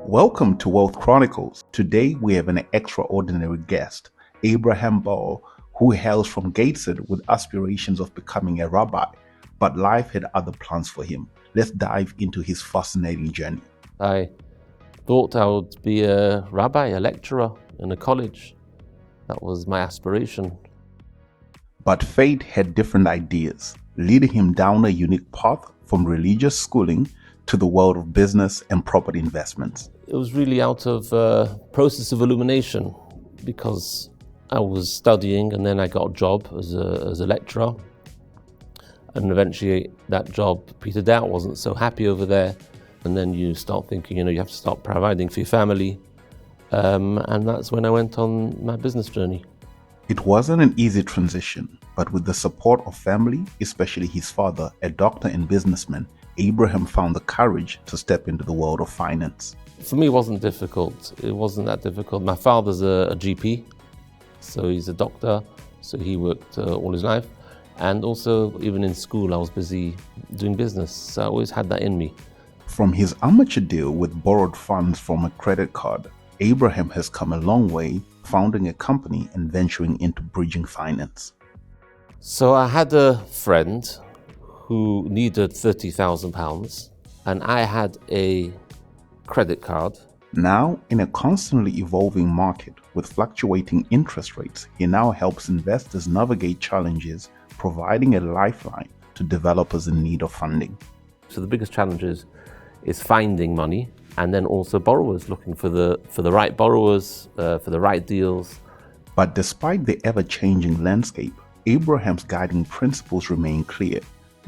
Welcome to Wealth Chronicles. Today we have an extraordinary guest, Abraham Bolel, who hails from Gateshead with aspirations of becoming a rabbi, but life had other plans for him. Let's dive into his fascinating journey. I thought I would be a rabbi, a lecturer in a college. That was my aspiration. But fate had different ideas, leading him down a unique path from religious schooling to the world of business and property investments. It was really out of a process of illumination because I was studying and then I got a job as a lecturer. And eventually that job petered out, wasn't so happy over there. And then you start thinking, you have to start providing for your family. And that's when I went on my business journey. It wasn't an easy transition, but with the support of family, especially his father, a doctor and businessman, Abraham found the courage to step into the world of finance. For me, it wasn't difficult. It wasn't that difficult. My father's a GP, so he's a doctor, so he worked all his life. And also, even in school, I was busy doing business, so I always had that in me. From his amateur deal with borrowed funds from a credit card, Abraham has come a long way, founding a company and venturing into bridging finance. So I had a friend who needed £30,000 and I had a credit card. Now, in a constantly evolving market with fluctuating interest rates, he now helps investors navigate challenges, providing a lifeline to developers in need of funding. So the biggest challenge is finding money and then also borrowers, looking for the right borrowers, for the right deals. But despite the ever-changing landscape, Abraham's guiding principles remain clear: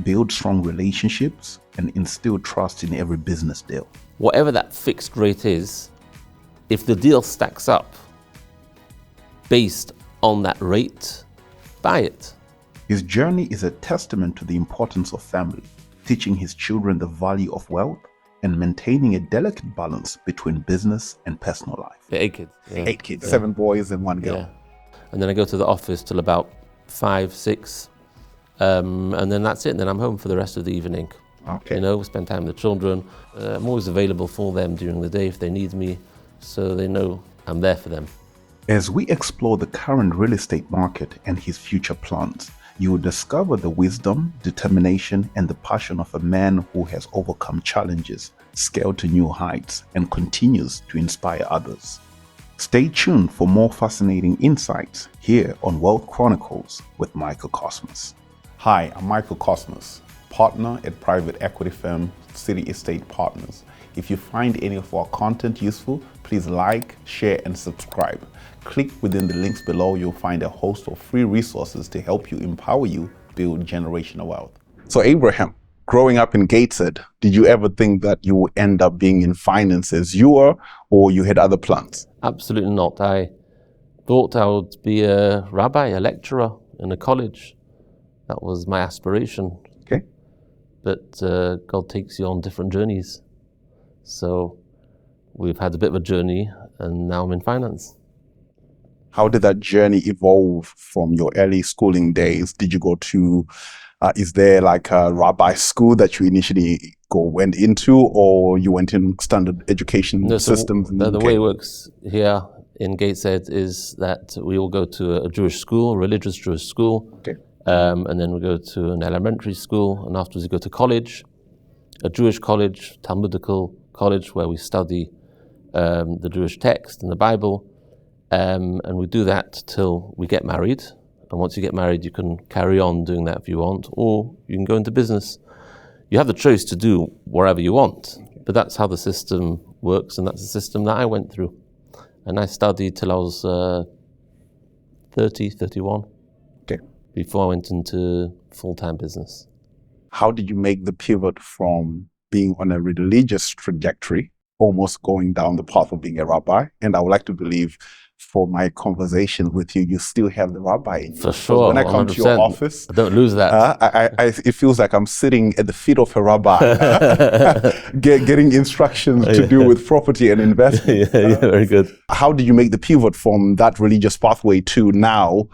build strong relationships and instill trust in every business deal. Whatever that fixed rate is, if the deal stacks up based on that rate, buy it. His journey is a testament to the importance of family, teaching his children the value of wealth and maintaining a delicate balance between business and personal life. 8 kids. Yeah. 8 kids, 7 boys and 1 girl. Yeah. And then I go to the office till about 5, 6, and then that's it. And then I'm home for the rest of the evening. Okay. Spend time with the children. I'm always available for them during the day if they need me, so they know I'm there for them. As we explore the current real estate market and his future plans, you will discover the wisdom, determination, and the passion of a man who has overcome challenges, scaled to new heights, and continues to inspire others. Stay tuned for more fascinating insights here on Wealth Chronicles with Michael Kosmas. Hi, I'm Michael Kosmas, partner at private equity firm City Estate Partners. If you find any of our content useful, please like, share, and subscribe. Click within the links below. You'll find a host of free resources to help you empower you build generational wealth. So Abraham, growing up in Gateshead, did you ever think that you would end up being in finance as you were, or you had other plans? Absolutely not. I thought I would be a rabbi, a lecturer in a college. That was my aspiration. Okay. But God takes you on different journeys. So we've had a bit of a journey and now I'm in finance. How did that journey evolve from your early schooling days? Did you go to, is there like a rabbi school that you initially went into, or you went in standard education systems? The way it works here in Gateshead is that we all go to a Jewish school, a religious Jewish school. Okay. And then we go to an elementary school, and afterwards we go to college, a Jewish college, Talmudical college, where we study the Jewish text and the Bible. And we do that till we get married. And once you get married, you can carry on doing that if you want, or you can go into business. You have the choice to do wherever you want, but that's how the system works, and that's the system that I went through. And I studied till I was 30, 31, okay, before I went into full-time business. How did you make the pivot from being on a religious trajectory, almost going down the path of being a rabbi? And I would like to believe, for my conversation with you, you still have the rabbi in you. For sure. When I come 100%. To your office, I don't lose that. It feels like I'm sitting at the feet of a rabbi, getting instructions to do with property and investing. Yeah, very good. How did you make the pivot from that religious pathway to now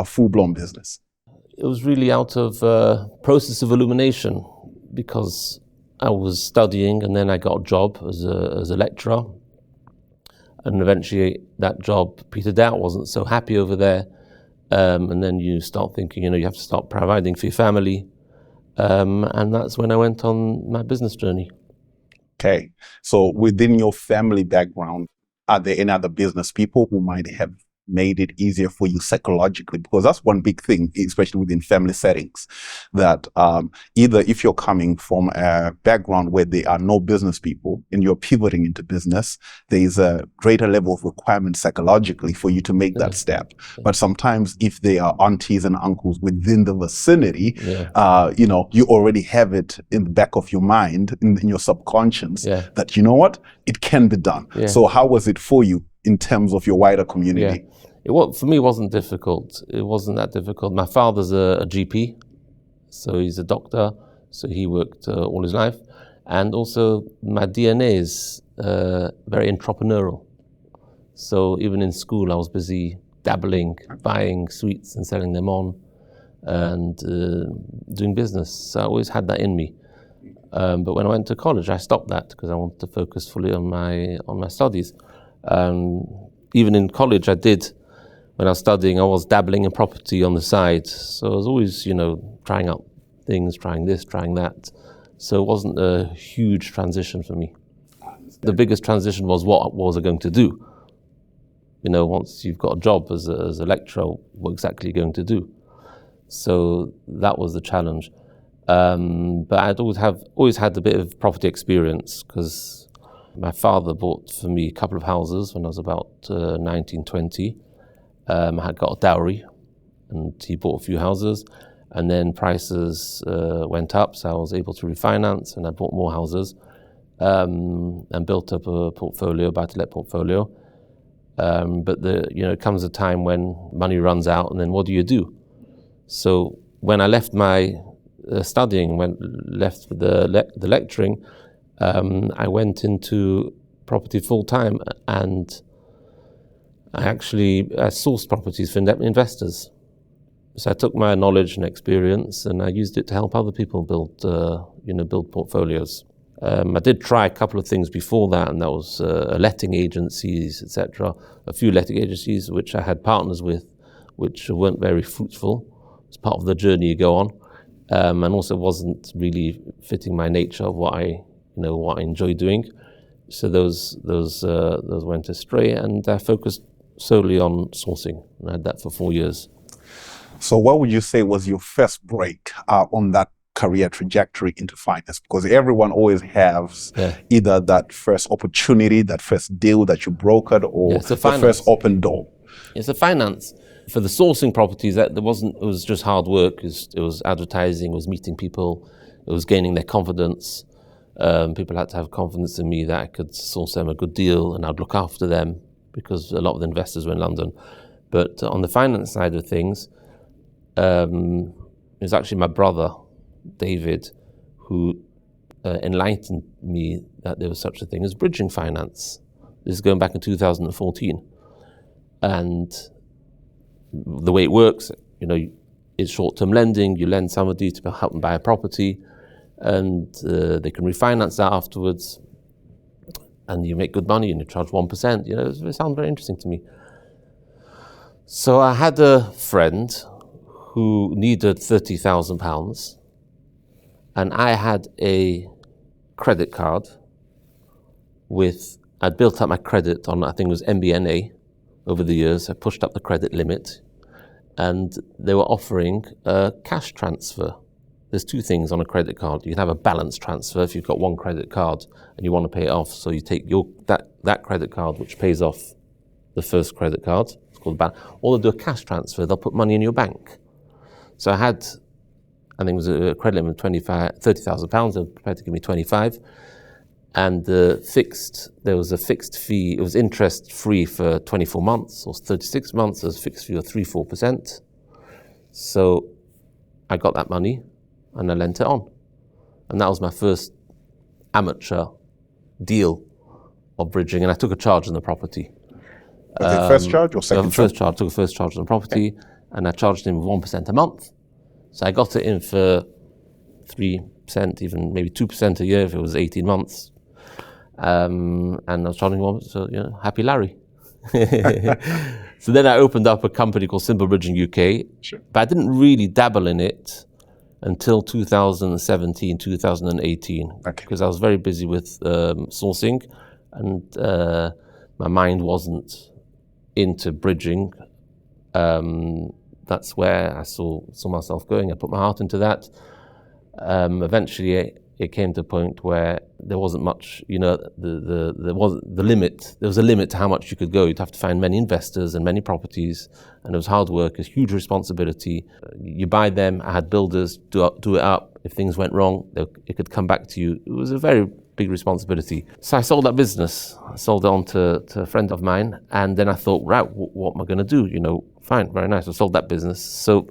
full-blown business? It was really out of a process of illumination because I was studying, and then I got a job as a lecturer. And eventually that job petered out, wasn't so happy over there. And then you start thinking, you have to start providing for your family. And that's when I went on my business journey. Okay. So within your family background, are there any other business people who might have made it easier for you psychologically? Because that's one big thing, especially within family settings, that either if you're coming from a background where there are no business people and you're pivoting into business, there is a greater level of requirement psychologically for you to make that step. But sometimes if there are aunties and uncles within the vicinity, you already have it in the back of your mind, in your subconscious, that, you know what, it can be done. So how was it for you in terms of your wider community? For me, it wasn't difficult. It wasn't that difficult. My father's a GP, so he's a doctor, so he worked all his life. And also my DNA is very entrepreneurial. So even in school, I was busy dabbling, buying sweets and selling them on, and doing business. So I always had that in me. But when I went to college, I stopped that because I wanted to focus fully on my studies. Even in college, when I was studying, I was dabbling in property on the side. So I was always, trying out things, trying this, trying that. So it wasn't a huge transition for me. The biggest transition was what was I going to do? Once you've got a job as a lecturer, what exactly are you going to do? So that was the challenge. But I'd always had a bit of property experience because my father bought for me a couple of houses when I was about 19, 20. I had got a dowry, and he bought a few houses, and then prices went up, so I was able to refinance, and I bought more houses, and built up a portfolio, buy-to-let portfolio. But it comes a time when money runs out, and then what do you do? So when I left my studying, left the lecturing, I went into property full-time, and I sourced properties for investors. So I took my knowledge and experience and I used it to help other people build portfolios. I did try a couple of things before that, and that was letting agencies, etc. A few letting agencies which I had partners with, which weren't very fruitful. It's part of the journey you go on, and also wasn't really fitting my nature of what I enjoy doing. So those went astray, and I focused solely on sourcing. I had that for 4 years. So what would you say was your first break on that career trajectory into finance? Because everyone always has either that first opportunity, that first deal that you brokered, or the first open door. It's a finance. For the sourcing properties, it was just hard work. It was advertising, it was meeting people, it was gaining their confidence. People had to have confidence in me that I could source them a good deal and I'd look after them, because a lot of the investors were in London. But on the finance side of things, it was actually my brother, David, who enlightened me that there was such a thing as bridging finance. This is going back in 2014. And the way it works, it's short-term lending. You lend somebody to help them buy a property, and they can refinance that afterwards, and you make good money and you charge 1%. It sounds very interesting to me. So I had a friend who needed £30,000, and I had a credit card I'd built up my credit on, I think it was MBNA over the years. I pushed up the credit limit, and they were offering a cash transfer. There's two things on a credit card. You can have a balance transfer if you've got one credit card and you want to pay it off. So you take that credit card, which pays off the first credit card. It's called balance. Or they'll do a cash transfer. They'll put money in your bank. So I think it was a credit limit of £30,000. They were prepared to give me 25. And there was a fixed fee. It was interest free for 24 months or 36 months. There was a fixed fee of 3-4%. So I got that money and I lent it on. And that was my first amateur deal of bridging. And I took a charge on the property. The first charge or second charge? I took a first charge on the property, and I charged him 1% a month. So I got it in for 3 3%, even maybe 2% a year if it was 18 months. And I was charging one, so, happy Larry. So then I opened up a company called Simple Bridging UK, Sure. but I didn't really dabble in it until 2017, 2018, because I was very busy with sourcing, and my mind wasn't into bridging. That's where I saw myself going. I put my heart into that. Eventually, it came to a point where there wasn't much, there was a limit to how much you could go. You'd have to find many investors and many properties, and it was hard work, a huge responsibility. You buy them, I had builders do it up. If things went wrong, it could come back to you. It was a very big responsibility. So I sold that business. I sold it on to a friend of mine, and then I thought, right, what am I going to do? Fine, very nice. I sold that business. So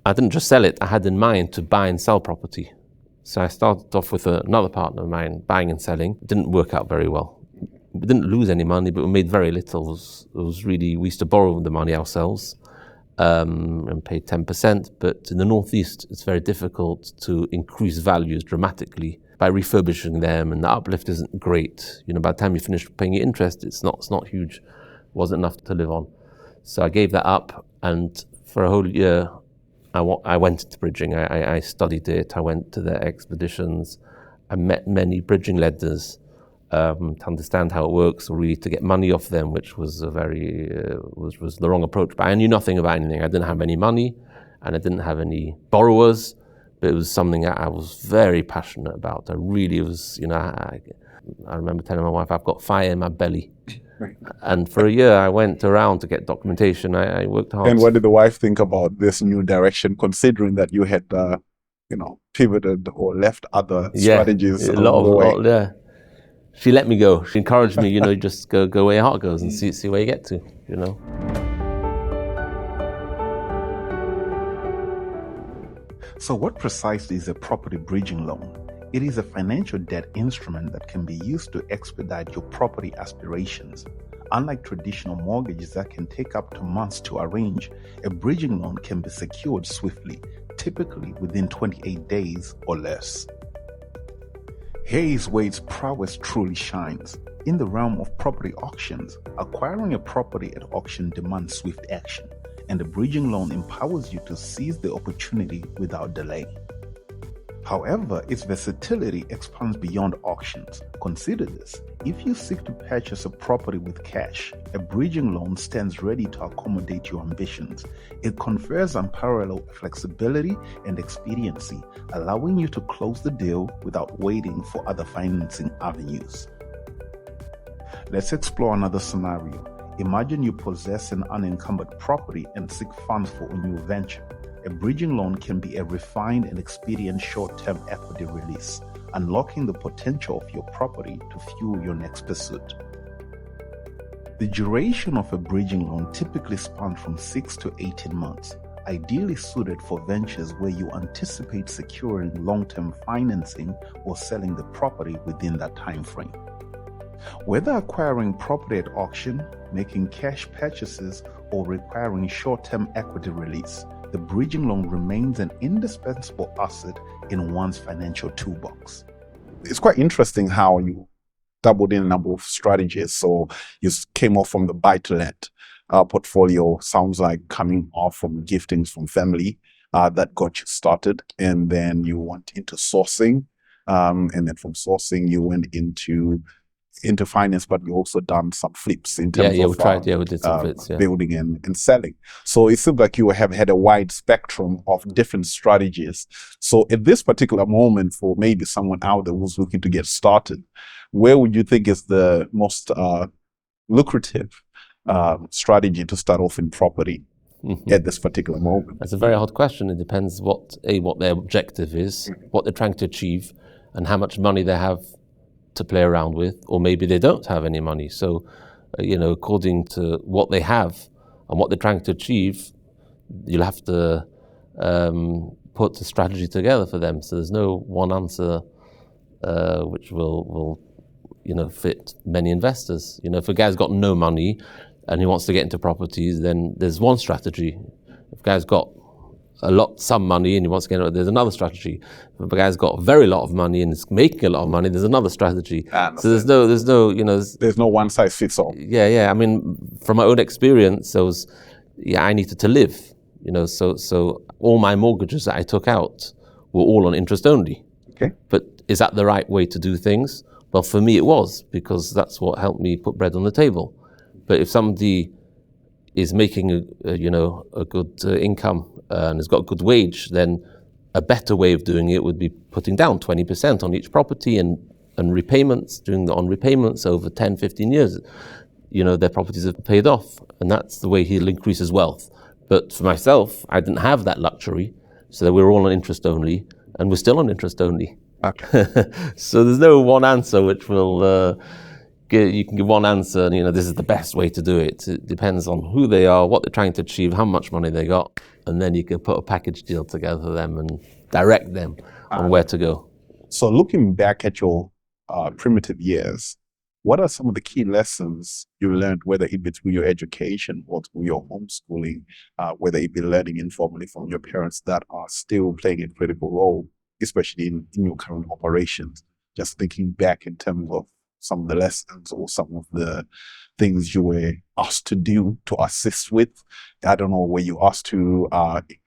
I didn't just sell it. I had in mind to buy and sell property. So I started off with another partner of mine, buying and selling. It didn't work out very well. We didn't lose any money, but we made very little. It was really, we used to borrow the money ourselves and pay 10%. But in the Northeast, it's very difficult to increase values dramatically by refurbishing them, and the uplift isn't great. By the time you finish paying your interest, it's not huge. It wasn't enough to live on. So I gave that up, and for a whole year, I went into bridging. I studied it. I went to their expeditions. I met many bridging lenders to understand how it works, or really to get money off them, which was was the wrong approach. But I knew nothing about anything. I didn't have any money, and I didn't have any borrowers. But it was something that I was very passionate about. I really was. I remember telling my wife, I've got fire in my belly. Right. And for a year, I went around to get documentation. I worked hard. And what did the wife think about this new direction, considering that you had, pivoted or left other strategies along the way? Yeah. She let me go. She encouraged me, just go where your heart goes and see where you get to, So what precisely is a property bridging loan? It is a financial debt instrument that can be used to expedite your property aspirations. Unlike traditional mortgages that can take up to months to arrange, a bridging loan can be secured swiftly, typically within 28 days or less. Here is where its prowess truly shines. In the realm of property auctions, acquiring a property at auction demands swift action, and a bridging loan empowers you to seize the opportunity without delay. However, its versatility expands beyond auctions. Consider this. If you seek to purchase a property with cash, a bridging loan stands ready to accommodate your ambitions. It confers unparalleled flexibility and expediency, allowing you to close the deal without waiting for other financing avenues. Let's explore another scenario. Imagine you possess an unencumbered property and seek funds for a new venture. A bridging loan can be a refined and expedient short-term equity release, unlocking the potential of your property to fuel your next pursuit. The duration of a bridging loan typically spans from 6 to 18 months, ideally suited for ventures where you anticipate securing long-term financing or selling the property within that time frame. Whether acquiring property at auction, making cash purchases, or requiring short-term equity release, the bridging loan remains an indispensable asset in one's financial toolbox. It's quite interesting how you doubled in a number of strategies. So you came off from the buy-to-let portfolio, sounds like coming off from giftings from family that got you started. And then you went into sourcing. And then from sourcing, you went into finance, but you also done some flips in terms of we did some flips, building and selling. So it seems like you have had a wide spectrum of different strategies. So at this particular moment, for maybe someone out there who's looking to get started, where would you think is the most lucrative strategy to start off in property at this particular moment? That's a very hard question. It depends what their objective is, what they're trying to achieve, and how much money they have to play around with, or maybe they don't have any money. So, according to what they have and what they're trying to achieve, you'll have to put a strategy together for them. So there's no one answer which will fit many investors. If a guy's got no money and he wants to get into properties, then there's one strategy. If a guy's got some money and he wants to get it, there's another strategy. If a guy's got a very lot of money and is making a lot of money, there's another strategy. So there's no, there's no one size fits all. Yeah. I mean, from my own experience, I needed to live, so all my mortgages that I took out were all on interest only. Okay. But is that the right way to do things? Well, for me it was, because that's what helped me put bread on the table. But if somebody is making a good income and has got a good wage, then a better way of doing it would be putting down 20% on each property and repayments, on repayments over 10, 15 years. Their properties have paid off, and that's the way he'll increase his wealth. But for myself, I didn't have that luxury, so we were all on interest only, and we're still on interest only. Okay. So there's no one answer which will... you can give one answer and, this is the best way to do it. It depends on who they are, what they're trying to achieve, how much money they got, and then you can put a package deal together for them and direct them on where to go. So looking back at your primitive years, what are some of the key lessons you learned, whether it be through your education or through your homeschooling, whether it be learning informally from your parents, that are still playing a critical role, especially in your current operations? Just thinking back in terms of some of the lessons or some of the things you were asked to do, to assist with. I don't know, were you asked to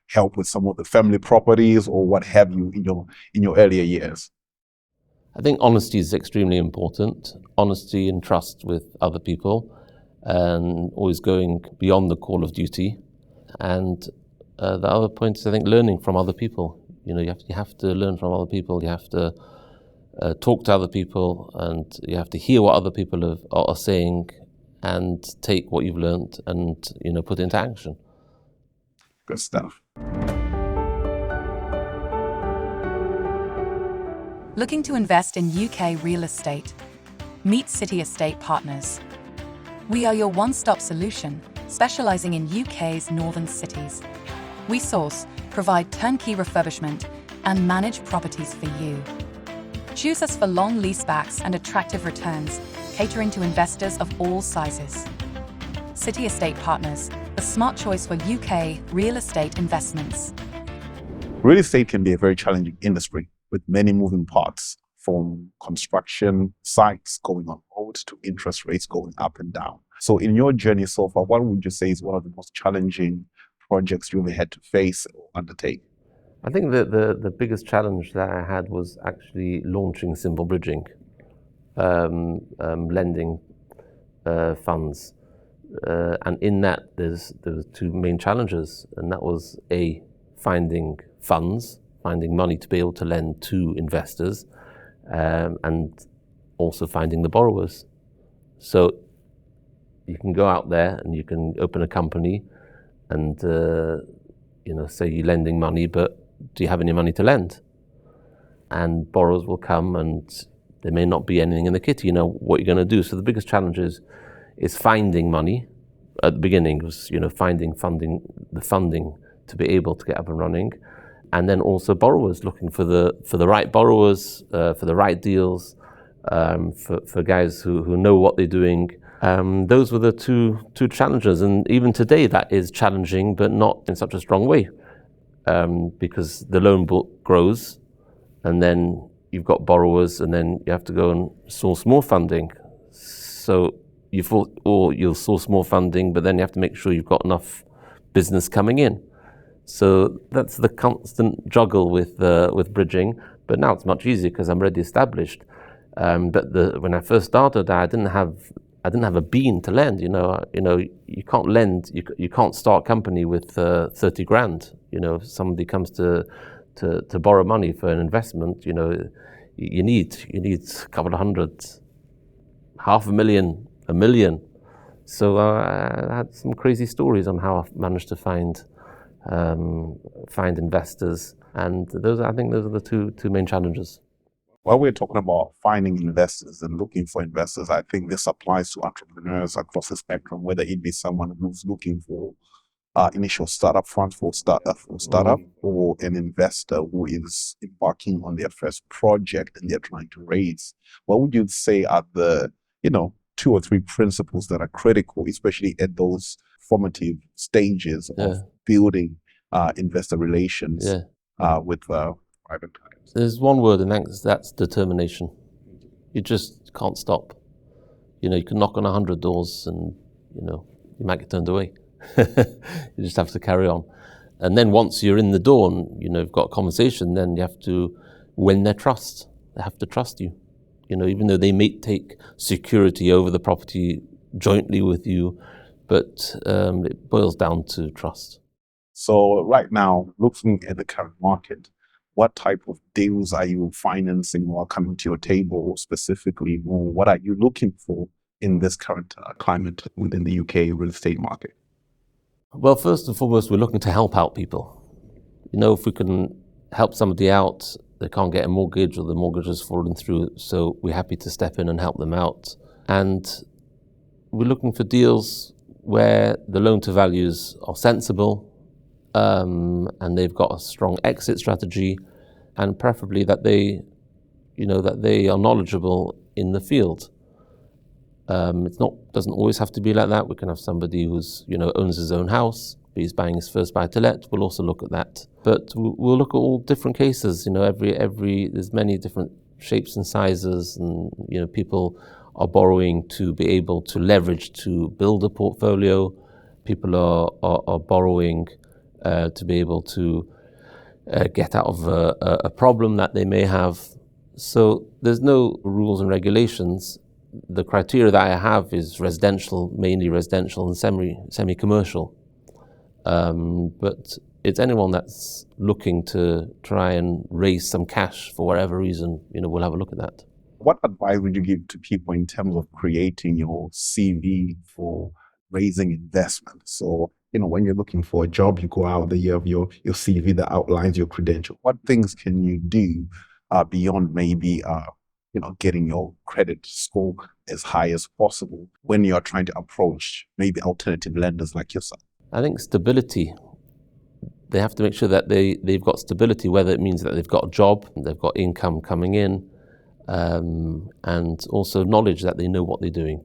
help with some of the family properties or what have you in your earlier years? I think honesty is extremely important. Honesty and trust with other people, and always going beyond the call of duty. And the other point is, I think, learning from other people. You have to learn from other people. You have to talk to other people, and you have to hear what other people are saying, and take what you've learned and put it into action. Good stuff. Looking to invest in UK real estate? Meet City Estate Partners. We are your one-stop solution, specialising in UK's northern cities. We source, provide turnkey refurbishment, and manage properties for you. Choose us for long leasebacks and attractive returns, catering to investors of all sizes. City Estate Partners, the smart choice for UK real estate investments. Real estate can be a very challenging industry with many moving parts, from construction sites going on hold to interest rates going up and down. So in your journey so far, what would you say is one of the most challenging projects you've had to face or undertake? I think that the biggest challenge that I had was actually launching simple bridging, lending funds. And in that, there was two main challenges, and that was finding funds, finding money to be able to lend to investors, and also finding the borrowers. So you can go out there and you can open a company and say you're lending money, but do you have any money to lend? And borrowers will come and there may not be anything in the kitty. What you're going to do. So the biggest challenge is finding money. At the beginning was finding the funding to be able to get up and running. And then also borrowers, looking for the right borrowers, for the right deals, for guys who know what they're doing. Those were the two challenges, and even today that is challenging, but not in such a strong way, because the loan book grows, and then you've got borrowers, and then you have to go and source more funding. So you'll source more funding, but then you have to make sure you've got enough business coming in. So that's the constant juggle with bridging. But now it's much easier because I'm already established. But when I first started, I didn't have a bean to lend. You can't lend. You can't start a company with 30 grand. If somebody comes to borrow money for an investment, you need a couple of hundred, $500,000, $1 million. So I had some crazy stories on how I managed to find investors, and I think those are the two main challenges. While we're talking about finding investors and looking for investors, I think this applies to entrepreneurs across the spectrum, whether it be someone who's looking for initial startup funds for startup, or an investor who is embarking on their first project and they're trying to raise. What would you say are the 2 or 3 principles that are critical, especially at those formative stages of building investor relations with private clients? There's one word, and that's determination. You just can't stop. You can knock on 100 doors and, you might get turned away. You just have to carry on. And then once you're in the door and, you've got a conversation, then you have to win their trust. They have to trust you. Even though they may take security over the property jointly with you, but it boils down to trust. So right now, looking at the current market, what type of deals are you financing or coming to your table specifically? Or what are you looking for in this current climate within the UK real estate market? Well, first and foremost, we're looking to help out people. If we can help somebody out, they can't get a mortgage or the mortgage has fallen through, so we're happy to step in and help them out. And we're looking for deals where the loan to values are sensible, and they've got a strong exit strategy, and preferably that they are knowledgeable in the field. Doesn't always have to be like that. We can have somebody who's owns his own house, but he's buying his first buy-to-let. We'll also look at that. But we'll look at all different cases. There's many different shapes and sizes, and people are borrowing to be able to leverage to build a portfolio. People are borrowing to be able to get out of a problem that they may have. So there's no rules and regulations. The criteria that I have is residential, mainly residential and semi-commercial. But it's anyone that's looking to try and raise some cash for whatever reason, we'll have a look at that. What advice would you give to people in terms of creating your CV for raising investment? So, when you're looking for a job, you go out there, you have your CV that outlines your credential. What things can you do beyond maybe getting your credit score as high as possible when you're trying to approach maybe alternative lenders like yourself? I think stability. They have to make sure that they've got stability, whether it means that they've got a job, they've got income coming in, and also knowledge that they know what they're doing,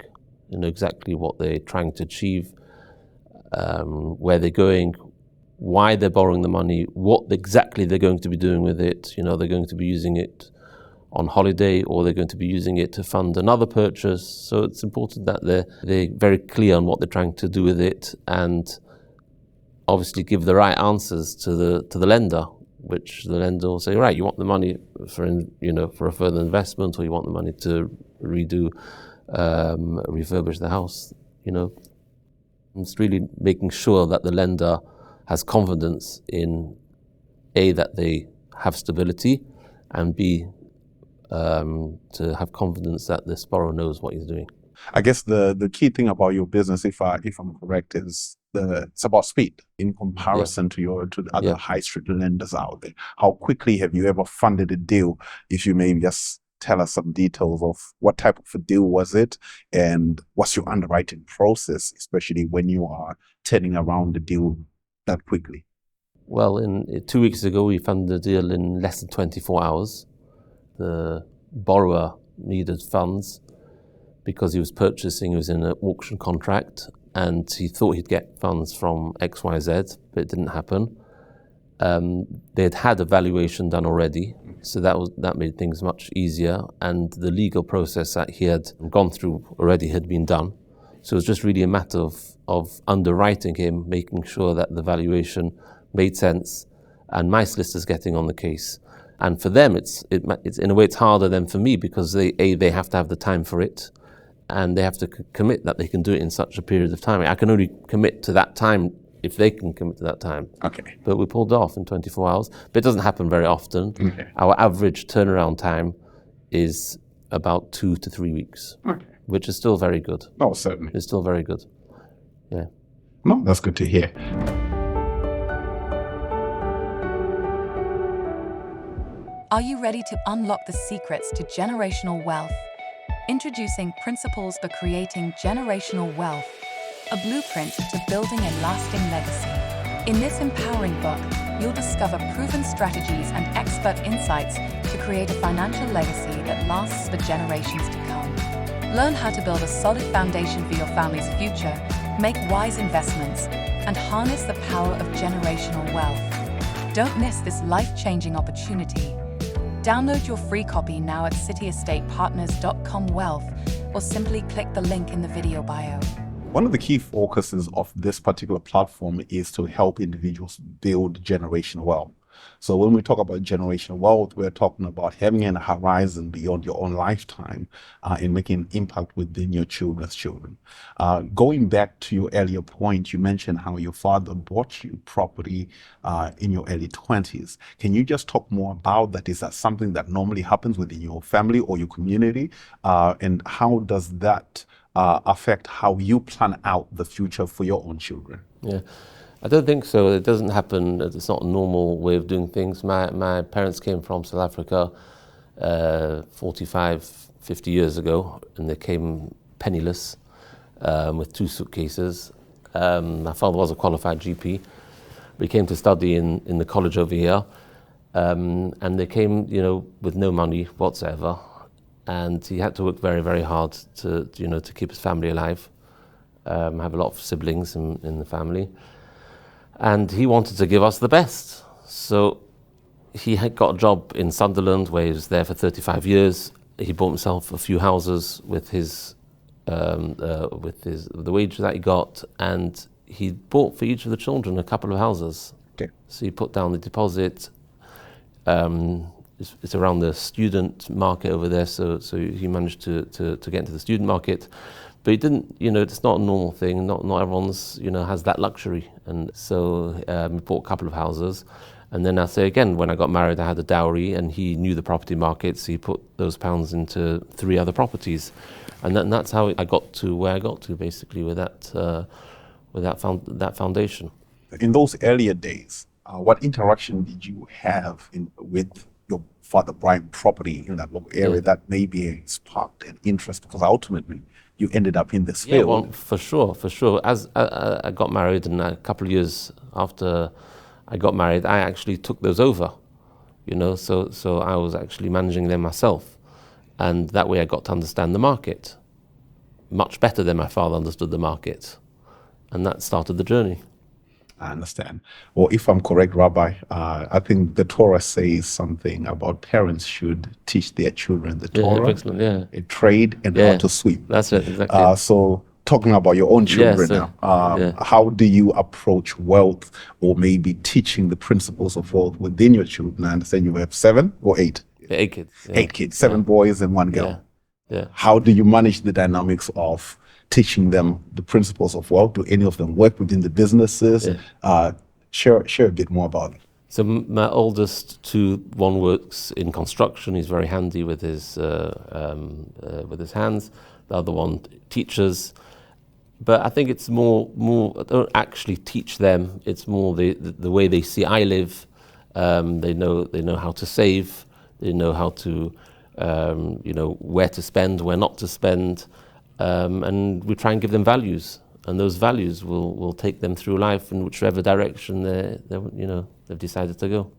they know exactly what they're trying to achieve, where they're going, why they're borrowing the money, what exactly they're going to be doing with it. They're going to be using it on holiday, or they're going to be using it to fund another purchase. So it's important that they're very clear on what they're trying to do with it, and obviously give the right answers to the lender, which the lender will say, right, you want the money for a further investment, or you want the money to refurbish the house. It's really making sure that the lender has confidence in A, that they have stability, and B, to have confidence that this borrower knows what he's doing. I guess the key thing about your business, if I'm correct, is it's about speed in comparison to the other high street lenders out there. How quickly have you ever funded a deal? If you may just tell us some details of what type of a deal was it, and what's your underwriting process, especially when you are turning around the deal that quickly? Well, 2 weeks ago, we funded a deal in less than 24 hours. The borrower needed funds because he was in an auction contract, and he thought he'd get funds from XYZ, but it didn't happen. They had a valuation done already, so that made things much easier, and the legal process that he had gone through already had been done. So it was just really a matter of underwriting him, making sure that the valuation made sense, and my solicitors getting on the case. And for them, it's in a way it's harder than for me, because they have to have the time for it, and they have to commit that they can do it in such a period of time. I can only commit to that time if they can commit to that time. Okay. But we pulled it off in 24 hours. But it doesn't happen very often. Okay. Our average turnaround time is about 2 to 3 weeks, which is still very good. Oh, certainly. It's still very good. Yeah. No, that's good to hear. Are you ready to unlock the secrets to generational wealth? Introducing Principles for Creating Generational Wealth, a blueprint to building a lasting legacy. In this empowering book, you'll discover proven strategies and expert insights to create a financial legacy that lasts for generations to come. Learn how to build a solid foundation for your family's future make wise investments, and harness the power of generational wealth. Don't miss this life-changing opportunity. Download your free copy now at cityestatepartners.com/wealth or simply click the link in the video bio. One of the key focuses of this particular platform is to help individuals build generational wealth. So when we talk about generational wealth, we're talking about having a horizon beyond your own lifetime and making an impact within your children's children. Going back to your earlier point, you mentioned how your father bought you property in your early 20s. Can you just talk more about that? Is that something that normally happens within your family or your community? And how does that affect how you plan out the future for your own children? Yeah. I don't think so. It doesn't happen. It's not a normal way of doing things. My parents came from South Africa 45, 50 years ago, and they came penniless with 2 suitcases. My father was a qualified GP. We came to study in the college over here, and they came, with no money whatsoever, and he had to work very, very hard to keep his family alive. Have a lot of siblings in the family. And he wanted to give us the best. So he had got a job in Sunderland where he was there for 35 years. He bought himself a few houses with the wages that he got, and he bought for each of the children a couple of houses. Okay. So he put down the deposit. It's around the student market over there, so he managed to get into the student market. But he didn't, it's not a normal thing. Not everyone's, has that luxury. And so we bought a couple of houses. And then I say again, when I got married, I had a dowry, and he knew the property market, so he put those pounds into 3 other properties. And that's how I got to where I got to, basically, with that foundation. In those earlier days, what interaction did you have with your father buying property in that local area that maybe sparked an interest? Because ultimately, you ended up in this field. Yeah, well, for sure. As I got married, and a couple of years after I got married, I actually took those over, so I was actually managing them myself. And that way I got to understand the market much better than my father understood the market. And that started the journey. I understand. Well, if I'm correct, Rabbi, I think the Torah says something about parents should teach their children the Torah, excellent, a trade, and how to sweep. That's it, exactly. So talking about your own children now, how do you approach wealth, or maybe teaching the principles of wealth within your children? I understand you have 7 or 8? 8 kids. 8 kids, 7 boys and 1 girl. Yeah. How do you manage the dynamics of teaching them the principles of wealth? Do any of them work within the businesses? Share a bit more about it. So my oldest 2, one works in construction. He's very handy with his hands. The other one teaches. But I think it's more. I don't actually teach them. It's more the way they see I live. They know how to save. They know how to where to spend, where not to spend. And we try and give them values, and those values will take them through life in whichever direction they've decided to go.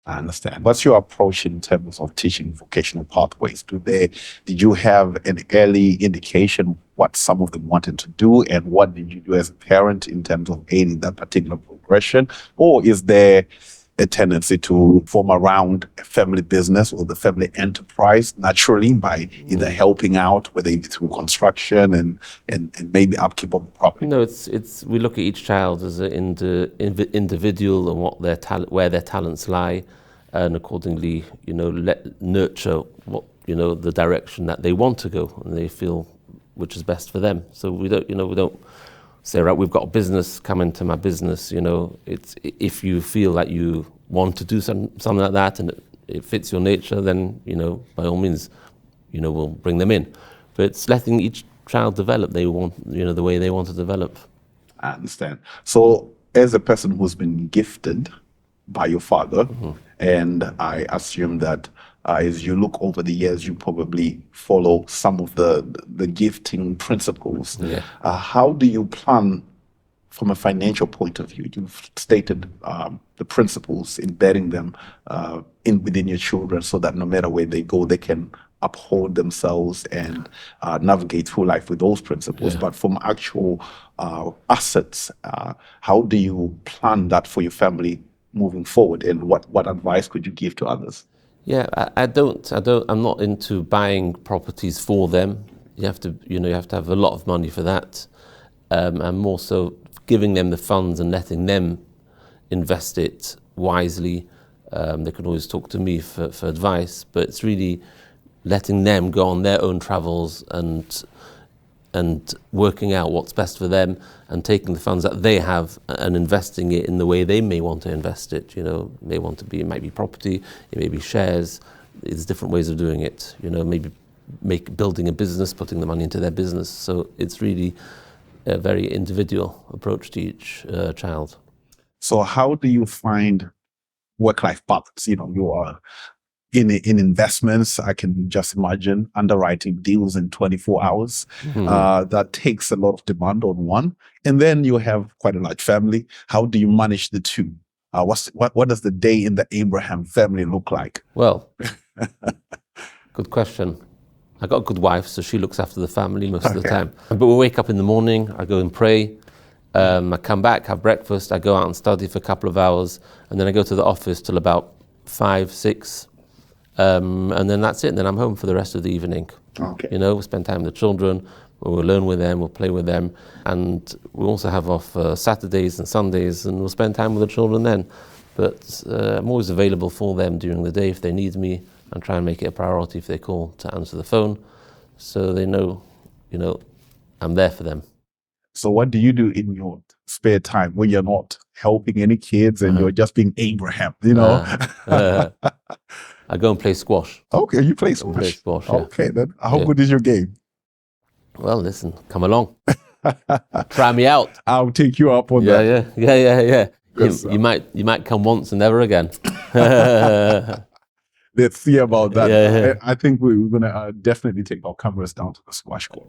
I understand. What's your approach in terms of teaching vocational pathways? Did you have an early indication what some of them wanted to do, and what did you do as a parent in terms of aiding that particular progression? Or is there a tendency to form around a family business or the family enterprise naturally by either helping out, whether it be through construction and maybe upkeep of the property? No, it's we look at each child as an individual and where their talents lie, and accordingly, nurture what the direction that they want to go and they feel which is best for them. So we don't say, right, we've got a business, come into my business. It's if you feel that you want to do something like that and it fits your nature, then by all means, we'll bring them in. But it's letting each child develop. They want the way they want to develop. I understand. So as a person who's been gifted by your father, and I assume that as you look over the years, you probably follow some of the gifting principles. Yeah. How do you plan from a financial point of view? You've stated the principles, embedding them within your children so that no matter where they go, they can uphold themselves and navigate through life with those principles. Yeah. But from actual assets, how do you plan that for your family moving forward? And what advice could you give to others? Yeah, I'm not into buying properties for them. You have to have a lot of money for that. I'm more so giving them the funds and letting them invest it wisely. They can always talk to me for advice, but it's really letting them go on their own travels and working out what's best for them and taking the funds that they have and investing it in the way they may want to invest it. It might be property, it may be shares. There's different ways of doing it. Maybe building a business, putting the money into their business. So it's really a very individual approach to each child. So how do you find work-life balance? You are in investments. I can just imagine underwriting deals in 24 hours. That takes a lot of demand on one. And then you have quite a large family. How do you manage the two? What does the day in the Abraham family look like? Well, good question. I got a good wife, so she looks after the family most of the time. But we wake up in the morning, I go and pray. I come back, have breakfast, I go out and study for a couple of hours, and then I go to the office till about 5, 6. And then that's it. And then I'm home for the rest of the evening. We'll spend time with the children, we'll learn with them, we'll play with them. And we also have off Saturdays and Sundays, and we'll spend time with the children then. But I'm always available for them during the day if they need me, and try and make it a priority if they call to answer the phone. So they know, I'm there for them. So what do you do in your spare time when you're not helping any kids and you're just being Abraham, I go and play squash. Okay, you play squash. Play squash, yeah. Okay, then how good is your game? Well, listen, come along. Try me out. I'll take you up on that. Yeah. Yes, you might come once and never again. Let's see about that. Yeah. I think we're going to definitely take our cameras down to the squash court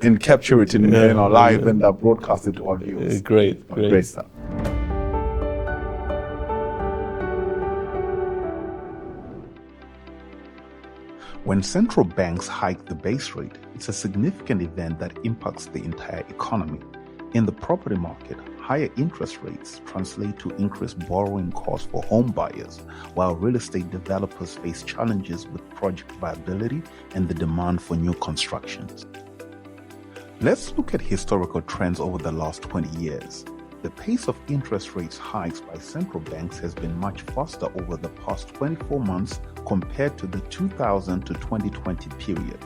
and capture it in live and broadcast it to our viewers. Great stuff. When central banks hike the base rate, it's a significant event that impacts the entire economy. In the property market, higher interest rates translate to increased borrowing costs for home buyers, while real estate developers face challenges with project viability and the demand for new constructions. Let's look at historical trends over the last 20 years. The pace of interest rates hikes by central banks has been much faster over the past 24 months compared to the 2000 to 2020 period.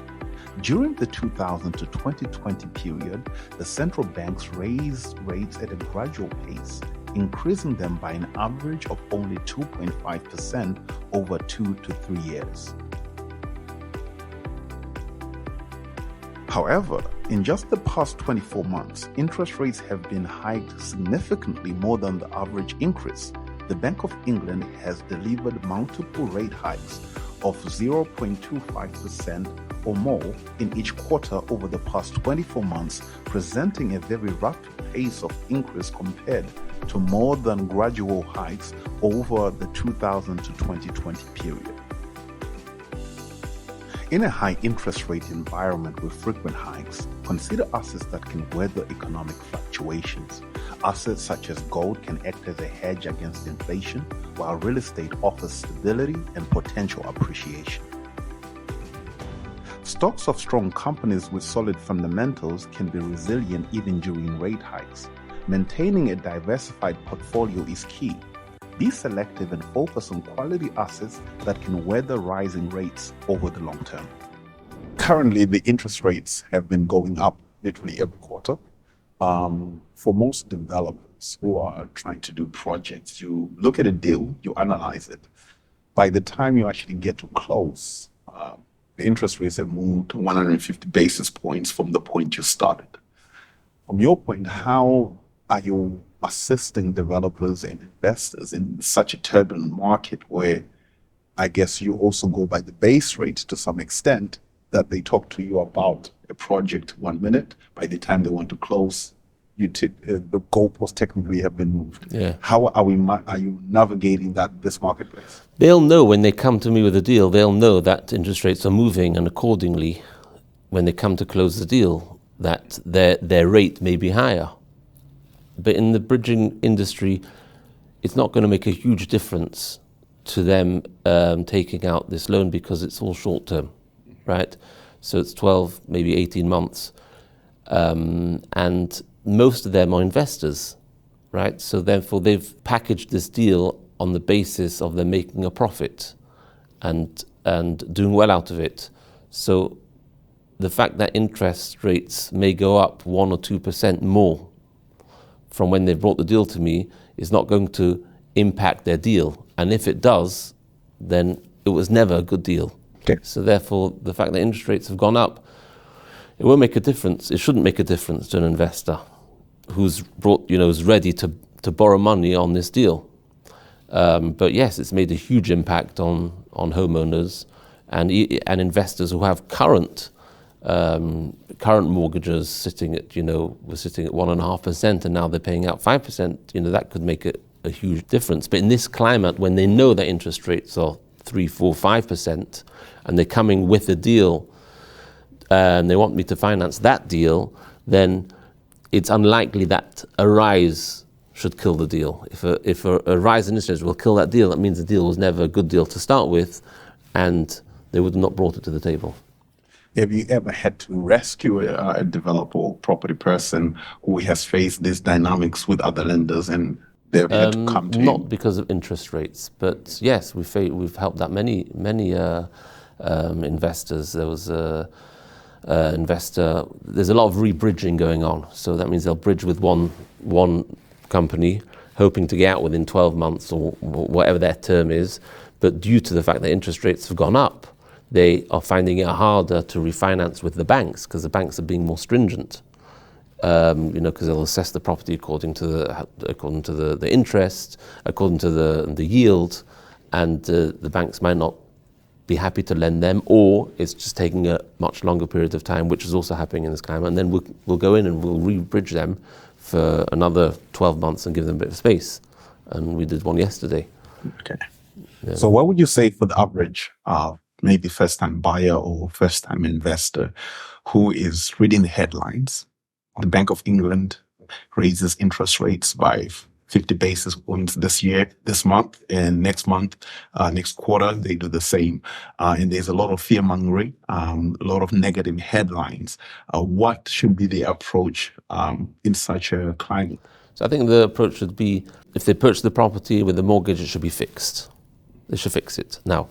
During the 2000 to 2020 period, the central banks raised rates at a gradual pace, increasing them by an average of only 2.5% over 2 to 3 years. However, in just the past 24 months, interest rates have been hiked significantly more than the average increase. The Bank of England has delivered multiple rate hikes of 0.25% or more in each quarter over the past 24 months, presenting a very rapid pace of increase compared to more than gradual hikes over the 2000 to 2020 period. In a high interest rate environment with frequent hikes, consider assets that can weather economic fluctuations. Assets such as gold can act as a hedge against inflation, while real estate offers stability and potential appreciation. Stocks of strong companies with solid fundamentals can be resilient even during rate hikes. Maintaining a diversified portfolio is key. Be selective and focus on quality assets that can weather rising rates over the long term. Currently, the interest rates have been going up literally every quarter. For most developers who are trying to do projects, you look at a deal, you analyze it. By the time you actually get to close, the interest rates have moved 150 basis points from the point you started. From your point, how are you assisting developers and investors in such a turbulent market where I guess you also go by the base rate to some extent, that they talk to you about a project 1 minute, by the time they want to close, the goalposts technically have been moved. Yeah. How are you navigating this marketplace? They'll know when they come to me with a deal, they'll know that interest rates are moving, and accordingly, when they come to close the deal, that their rate may be higher. But in the bridging industry, it's not going to make a huge difference to them taking out this loan because it's all short term, right? So it's 12, maybe 18 months. And most of them are investors, right? So therefore they've packaged this deal on the basis of them making a profit and doing well out of it. So the fact that interest rates may go up 1 or 2% more from when they brought the deal to me is not going to impact their deal. And if it does, then it was never a good deal. Okay. So therefore, the fact that interest rates have gone up, it won't make a difference. It shouldn't make a difference to an investor who's is ready to borrow money on this deal. But yes, it's made a huge impact on homeowners and investors who have current mortgages sitting at, were sitting at 1.5%, and now they're paying out 5%. That could make a huge difference. But in this climate, when they know that interest rates are 3, 4, 5%, and they're coming with a deal, and they want me to finance that deal, then it's unlikely that a rise should kill the deal. If a rise in interest rates will kill that deal, that means the deal was never a good deal to start with, and they would have not brought it to the table. Have you ever had to rescue a developer or property person who has faced these dynamics with other lenders and they've had to come to you? Not because of interest rates, but yes, we've helped out many investors. There was a investor. There's a lot of rebridging going on, so that means they'll bridge with one company, hoping to get out within 12 months or whatever their term is. But due to the fact that interest rates have gone up, they are finding it harder to refinance with the banks because the banks are being more stringent. Because they'll assess the property according to the interest, according to the yield, and the banks might not be happy to lend them, or it's just taking a much longer period of time, which is also happening in this climate. And then we'll go in and we'll rebridge them for another 12 months and give them a bit of space. And we did one yesterday. Okay. Yeah. So what would you say for the average maybe first-time buyer or first-time investor who is reading the headlines? The Bank of England raises interest rates by 50 basis points this month, and next quarter, they do the same. And there's a lot of fear-mongering, a lot of negative headlines. What should be the approach in such a climate? So I think the approach should be, if they purchase the property with a mortgage, it should be fixed. They should fix it. Now,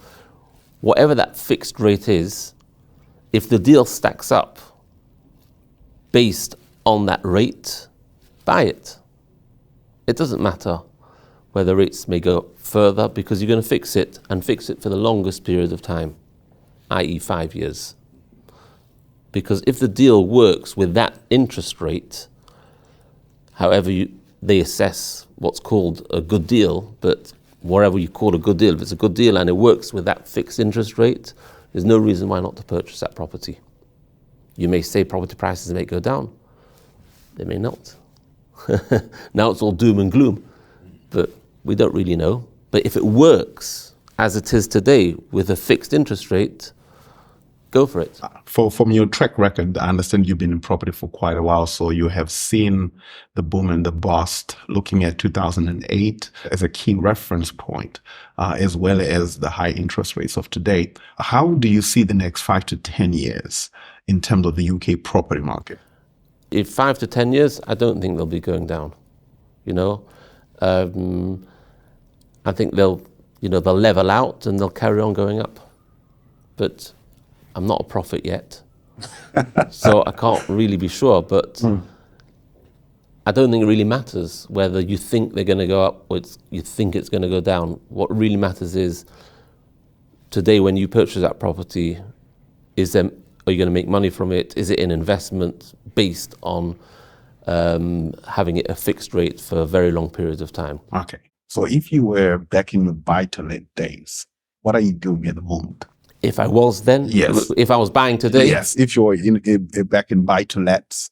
whatever that fixed rate is, if the deal stacks up based on that rate, buy it. It doesn't matter whether rates may go further, because you're going to fix it and fix it for the longest period of time, i.e. 5 years. Because if the deal works with that interest rate, however they assess what's called a good deal, but whatever you call a good deal, if it's a good deal and it works with that fixed interest rate, there's no reason why not to purchase that property. You may say property prices may go down. They may not. Now it's all doom and gloom, but we don't really know. But if it works as it is today with a fixed interest rate, go for it. From your track record, I understand you've been in property for quite a while, so you have seen the boom and the bust, looking at 2008 as a key reference point, as well as the high interest rates of today. How do you see the next 5 to 10 years in terms of the UK property market? In 5 to 10 years, I don't think they'll be going down. I think they'll level out and they'll carry on going up. But I'm not a prophet yet, so I can't really be sure. But I don't think it really matters whether you think they're going to go up or you think it's going to go down. What really matters is today, when you purchase that property, are you going to make money from it? Is it an investment based on having it a fixed rate for a very long period of time? Okay. So if you were back in the buy-to-let days, what are you doing at the moment? If I was then? Yes. If I was buying today? Yes. If you're back in buy-to-lets,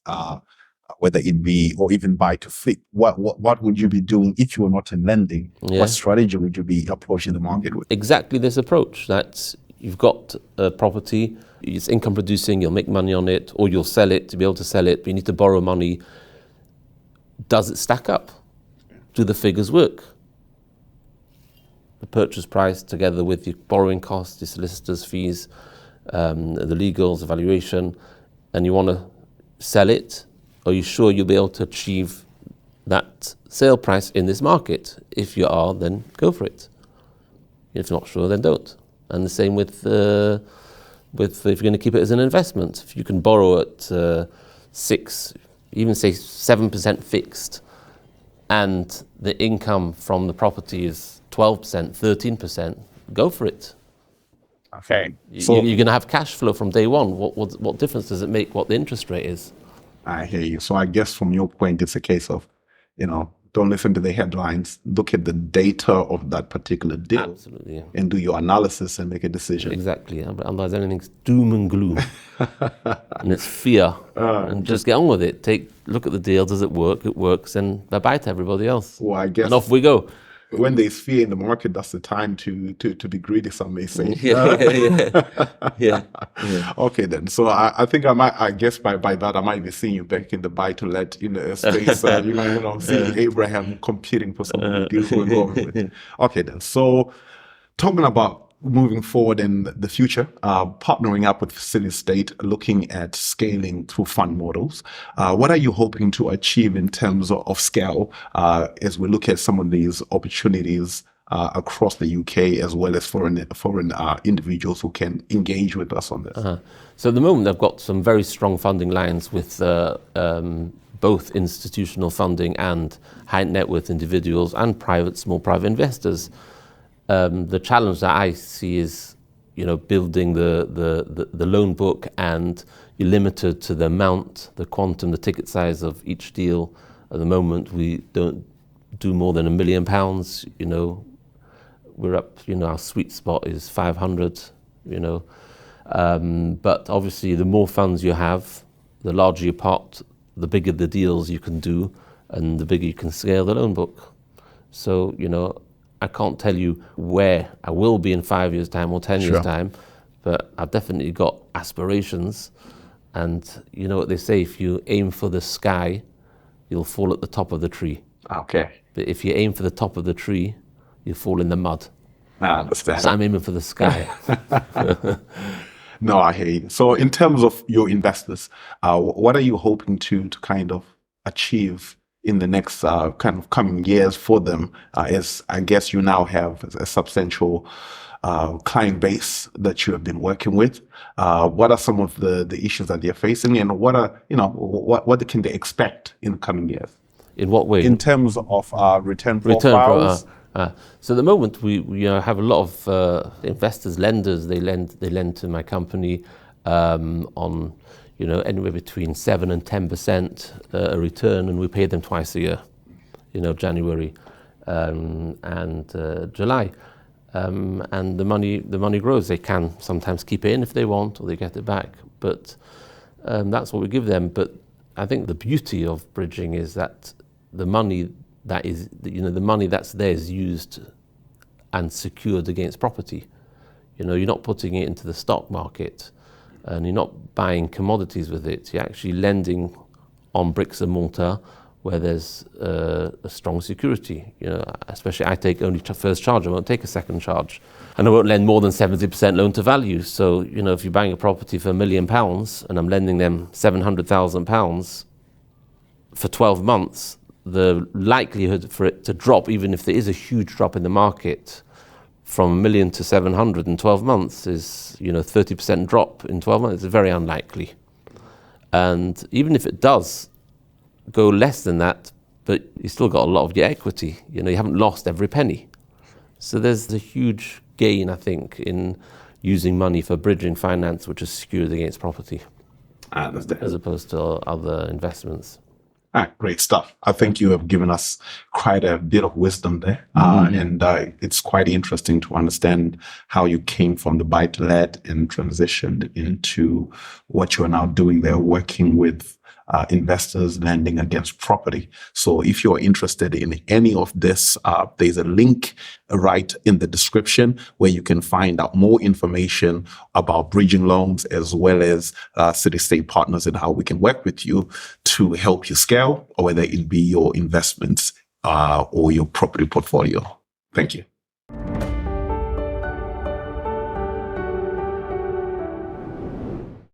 whether it be or even buy to flip, what would you be doing if you were not in lending? Yeah. What strategy would you be approaching the market with? Exactly this approach, that you've got a property, it's income producing, you'll make money on it, or you'll sell it to be able to sell it, but you need to borrow money. Does it stack up? Do the figures work? The purchase price together with your borrowing costs, your solicitor's fees, the legals, evaluation, and you want to sell it, are you sure you'll be able to achieve that sale price in this market? If you are, then go for it. If you're not sure, then don't. And the same with if you're going to keep it as an investment. If you can borrow at 6, even say 7% fixed, and the income from the property is 12%, 13%, go for it. Okay. So you're going to have cash flow from day one. What difference does it make what the interest rate is? I hear you. So I guess from your point, it's a case of, don't listen to the headlines, look at the data of that particular deal. Absolutely, yeah. And do your analysis and make a decision. Exactly. Otherwise, everything's doom and gloom. And it's fear. And just get on with it. Look at the deal. Does it work? It works. And bye-bye to everybody else. Well, I guess. And off we go. When there's fear in the market, that's the time to be greedy, some may say. Yeah. Okay, then. So I think I guess by that I might be seeing you back in the buy-to-let space. Seeing Abraham competing for some of the deals we're going with. Okay, then. So talking about moving forward in the future, partnering up with City State, looking at scaling through fund models. What are you hoping to achieve in terms of scale as we look at some of these opportunities across the UK, as well as foreign individuals who can engage with us on this? So at the moment, I've got some very strong funding lines with both institutional funding and high net worth individuals and small private investors. The challenge that I see is, building the loan book, and you're limited to the amount, the quantum, the ticket size of each deal. At the moment, we don't do more than £1 million. We're up, our sweet spot is 500, But obviously, the more funds you have, the larger your pot, the bigger the deals you can do, and the bigger you can scale the loan book. So, I can't tell you where I will be in 5 years' time or 10 years' time, but I've definitely got aspirations. And you know what they say, if you aim for the sky, you'll fall at the top of the tree. Okay. But if you aim for the top of the tree, you fall in the mud. I understand. So I'm aiming for the sky. No, I hear you. So in terms of your investors, what are you hoping to kind of achieve in the next kind of coming years for them, as I guess you now have a substantial client base that you have been working with? What are some of the issues that they're facing, and what can they expect in the coming years? In what way? In terms of return profiles. So at the moment, we have a lot of investors, lenders. They lend to my company on anywhere between 7 and 10% a return, and we pay them twice a year, January and July, and the money grows. They can sometimes keep it in if they want, or they get it back, but that's what we give them. But I think the beauty of bridging is that the money that is, the money that's there is used and secured against property. You're not putting it into the stock market, and you're not buying commodities with it. You're actually lending on bricks and mortar where there's a strong security. Especially I take only first charge. I won't take a second charge, and I won't lend more than 70% loan to value. So if you're buying a property for £1 million and I'm lending them £700,000 for 12 months, the likelihood for it to drop, even if there is a huge drop in the market, from 1 million to 700 in 12 months is, 30% drop in 12 months is very unlikely. And even if it does go less than that, but you still got a lot of your equity, you haven't lost every penny. So there's a huge gain, I think, in using money for bridging finance, which is secured against property, as opposed to other investments. Great stuff. I think you have given us quite a bit of wisdom there. And it's quite interesting to understand how you came from the buy-to-let and transitioned into what you are now doing there, working with investors lending against property. So if you're interested in any of this, there's a link right in the description where you can find out more information about bridging loans, as well as city-state partners, and how we can work with you to help you scale, or whether it be your investments or your property portfolio. Thank you.